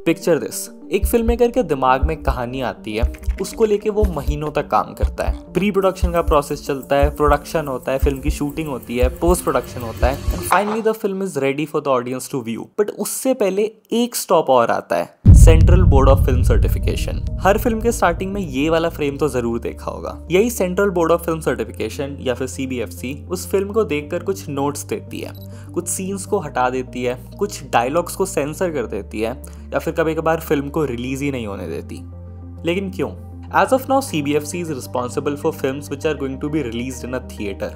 Picture this, एक film maker के दिमाग में कहानी आती है, उसको लेके वो महीनों तक काम करता है। प्री प्रोडक्शन का प्रोसेस चलता है, प्रोडक्शन होता है, फिल्म की शूटिंग होती है, पोस्ट प्रोडक्शन होता है and finally the film is ready for the audience to view. But उससे पहले एक स्टॉप और आता है, central board of film certification. हर फिल्म के स्टार्टिंग में ये वाला फ्रेम तो जरूर देखा होगा। यही central board of film certification या फिर CBFC उस फिल्म को देखकर कुछ नोट्स देती है, कुछ सीन्स को हटा देती है, कुछ डायलॉग्स को सेंसर कर देती है या फिर कभी कभार फिल्म को रिलीज ही नहीं होने देती। लेकिन क्यों? As of now, CBFC is responsible for films which are going to be released in a theater.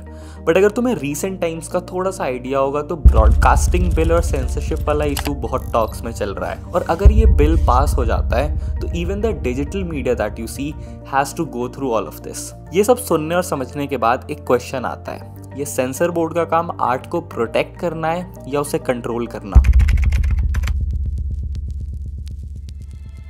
But अगर तुम्हें recent times का थोड़ा सा आइडिया होगा तो ब्रॉडकास्टिंग बिल और सेंसरशिप वाला इशू बहुत टॉक्स में चल रहा है, और अगर ये बिल पास हो जाता है तो even the digital media that you see has to go through all of this. ये सब सुनने और समझने के बाद एक क्वेश्चन आता है, ये सेंसर बोर्ड का काम आर्ट को प्रोटेक्ट करना है या उसे कंट्रोल करना?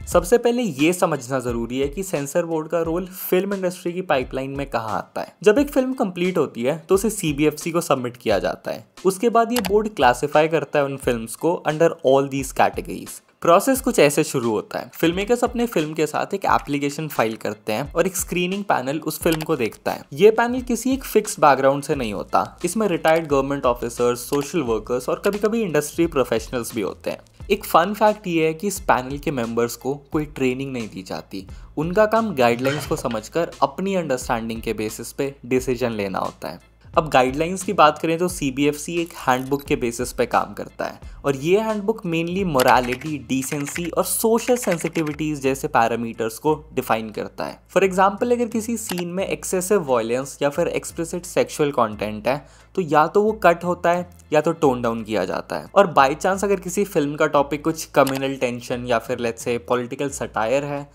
सबसे पहले ये समझना जरूरी है कि सेंसर बोर्ड का रोल फिल्म इंडस्ट्री की पाइपलाइन में कहाँ आता है। जब एक फिल्म कंप्लीट होती है तो उसे CBFC को सबमिट किया जाता है। उसके बाद ये बोर्ड क्लासिफाई करता है उन फिल्म्स को under all these categories. Process कुछ ऐसे शुरू होता है। फिल्म मेकर्स अपने फिल्म के साथ एक एप्लीकेशन फाइल करते हैं और एक स्क्रीनिंग पैनल उस फिल्म को देखता है। ये पैनल किसी एक फिक्स बैकग्राउंड से नहीं होता। इसमें retired government officers, social workers और कभी कभी इंडस्ट्री प्रोफेशनल्स भी होते हैं। एक फन फैक्ट ये है कि इस पैनल के मेंबर्स को कोई ट्रेनिंग नहीं दी जाती। उनका काम गाइडलाइंस को समझकर अपनी अंडरस्टैंडिंग के बेसिस पे डिसीजन लेना होता है। अब गाइडलाइंस की बात करें तो CBFC एक हैंडबुक के बेसिस पे काम करता है, और ये हैंडबुक मेनली मोरालिटी, डिसेंसी और सोशल सेंसिटिविटीज जैसे पैरामीटर्स को डिफाइन करता है। फॉर एग्जांपल, अगर किसी सीन में एक्सेसिव वायलेंस या फिर एक्सप्लिसिट सेक्सुअल कंटेंट है तो या तो वो कट होता है या तो टोन डाउन किया जाता है। और बाय चांस अगर किसी फिल्म का टॉपिक कुछ कम्युनल टेंशन या फिर लेट्स से पॉलिटिकल सटायर है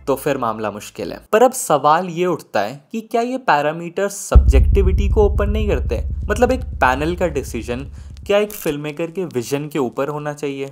तो फिर मामला मुश्किल है। पर अब सवाल ये उठता है कि क्या ये पैरामीटर सब्जेक्टिविटी को ओपन नहीं करते? मतलब एक पैनल का डिसीजन क्या एक फिल्म मेकर के विजन के ऊपर होना चाहिए?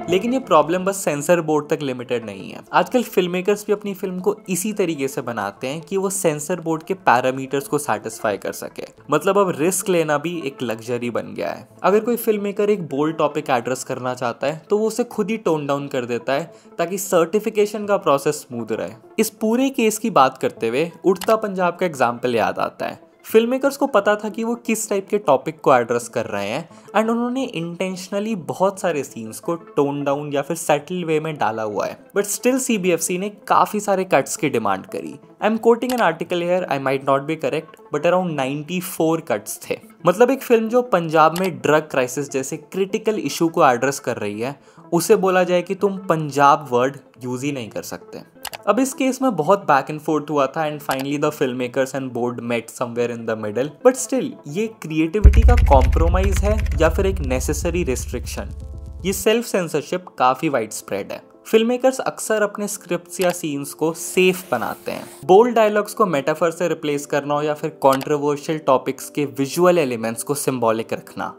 लेकिन ये प्रॉब्लम बस सेंसर बोर्ड तक लिमिटेड नहीं है। आजकल फिल्म मेकर्स भी अपनी फिल्म को इसी तरीके से बनाते हैं कि वो सेंसर बोर्ड के पैरामीटर्स को सेटिस्फाई कर सके। मतलब अब रिस्क लेना भी एक लग्जरी बन गया है। अगर कोई फिल्म मेकर एक बोल्ड टॉपिक एड्रेस करना चाहता है तो वो उसे खुद ही टोन डाउन कर देता है ताकि सर्टिफिकेशन का प्रोसेस स्मूथ रहे। इस पूरे केस की बात करते हुए उड़ता पंजाब का एग्जाम्पल याद आता है। फिल्म मेकर्स को पता था कि वो किस टाइप के टॉपिक को एड्रेस कर रहे हैं एंड उन्होंने इंटेंशनली बहुत सारे सीन्स को टोन डाउन या फिर सेटल वे में डाला हुआ है। बट स्टिल CBFC ने काफी सारे कट्स की डिमांड करी। I am quoting an article here, I might not be correct, but around 94 cuts थे। मतलब एक फिल्म जो पंजाब में ड्रग क्राइसिस जैसे क्रिटिकल इशू को एड्रेस कर रही है, उसे बोला जाए कि तुम पंजाब वर्ड यूज ही नहीं कर सकते। अब इस केस में बहुत बैक एंड फोर्थ हुआ था and finally the film makers and board met somewhere in the middle. But still ये क्रिएटिविटी का कॉम्प्रोमाइज है या फिर एक नेसेसरी रिस्ट्रिक्शन? ये सेल्फ सेंसरशिप काफी वाइड स्प्रेड है। फिल्म मेकर्स अक्सर अपने स्क्रिप्ट्स या सीन्स को सेफ बनाते हैं। बोल्ड डायलॉग्स को मेटाफर से रिप्लेस करना हो या फिर कंट्रोवर्शियल टॉपिक्स के विजुअल एलिमेंट्स को सिंबॉलिक रखना।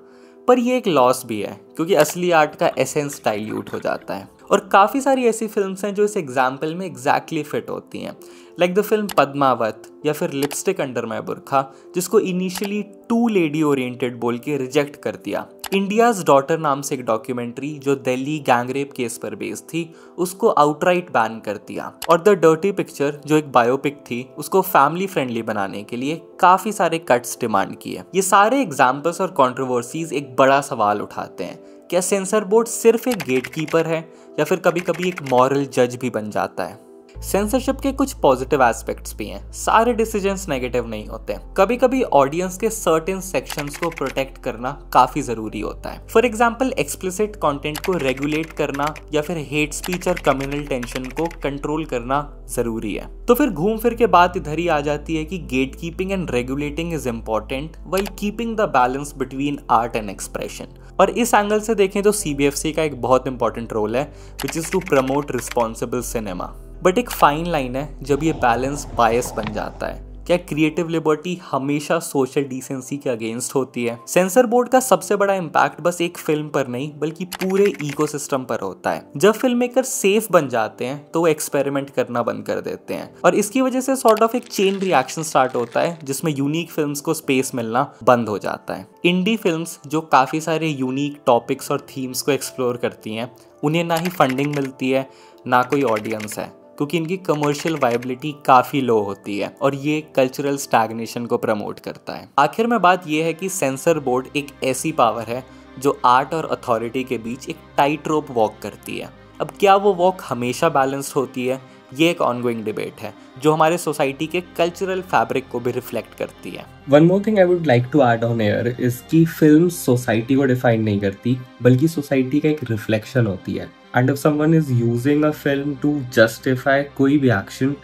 पर ये एक लॉस भी है क्योंकि असली आर्ट का एसेंस डाइल्यूट हो जाता है। और काफ़ी सारी ऐसी फिल्म्स हैं जो इस एग्जाम्पल में एग्जैक्टली फिट होती हैं, लाइक द फिल्म पद्मावत या फिर लिपस्टिक अंडर माई बुरखा, जिसको इनिशियली टू लेडी ओरिएंटेड बोल के रिजेक्ट कर दिया। इंडियाज डॉटर नाम से एक डॉक्यूमेंट्री जो दिल्ली गैंगरेप केस पर बेस्ड थी, उसको आउटराइट बैन कर दिया। और द डर्टी पिक्चर जो एक बायोपिक थी, उसको फैमिली फ्रेंडली बनाने के लिए काफ़ी सारे कट्स डिमांड किए। ये सारे एग्जाम्पल्स और कॉन्ट्रोवर्सीज एक बड़ा सवाल उठाते हैं, क्या सेंसर बोर्ड सिर्फ एक गेटकीपर है या फिर कभी कभी एक मॉरल जज भी बन जाता है? सेंसरशिप के कुछ पॉजिटिव एस्पेक्ट्स भी हैं। सारे डिसीजंस नेगेटिव नहीं होते। कभी कभी ऑडियंस के सर्टेन सेक्शंस को प्रोटेक्ट करना काफी जरूरी होता है। फॉर एग्जांपल, एक्सप्लिसिट कंटेंट को रेगुलेट करना या फिर हेट स्पीच और कम्युनल टेंशन को कंट्रोल करना जरूरी है। तो फिर घूम फिर के बात इधर ही आ जाती है कि gate keeping and regulating is important while keeping the balance between art and expression. और इस एंगल से देखें तो CBFC का एक बहुत इंपॉर्टेंट रोल है, which is to promote responsible cinema. But एक फाइन लाइन है जब ये बैलेंस बायस बन जाता है। क्या क्रिएटिव लिबर्टी हमेशा सोशल डिसेंसी के अगेंस्ट होती है? सेंसर बोर्ड का सबसे बड़ा इम्पैक्ट बस एक फिल्म पर नहीं बल्कि पूरे इकोसिस्टम पर होता है। जब फिल्म मेकर सेफ बन जाते हैं तो वो एक्सपेरिमेंट करना बंद कर देते हैं और इसकी वजह से सॉर्ट ऑफ एक चेन रिएक्शन स्टार्ट होता है जिसमें यूनिक फिल्म्स को स्पेस मिलना बंद हो जाता है। इंडी फिल्म्स जो काफी सारे यूनिक टॉपिक्स और थीम्स को एक्सप्लोर करती हैं, उन्हें ना ही फंडिंग मिलती है ना कोई ऑडियंस है, क्योंकि इनकी कमर्शियल वायबिलिटी काफ़ी लो होती है और ये कल्चरल स्टैग्नेशन को प्रमोट करता है। आखिर में बात यह है कि सेंसर बोर्ड एक ऐसी पावर है जो आर्ट और अथॉरिटी के बीच एक टाइट रोप वॉक करती है। अब क्या वो वॉक हमेशा बैलेंस्ड होती है? ये एक ऑनगोइंग डिबेट है जो हमारे सोसाइटी के कल्चरल फैब्रिक को भी रिफ्लेक्ट करती है। One more thing I would like to add on air is कि फिल्म सोसाइटी को डिफाइन नहीं करती बल्कि सोसाइटी का एक रिफ्लेक्शन होती है। And if someone is using a film to justify कोई भी एक्शन,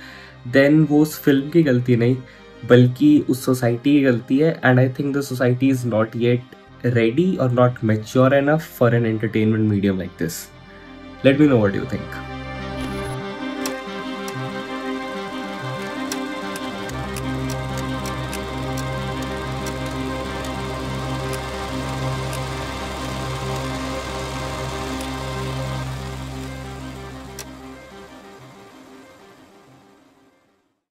देन वो उस फिल्म की गलती नहीं बल्कि उस सोसाइटी की गलती है। And I think the society is not yet ready or not mature enough for an entertainment medium like this. Let me know what you think.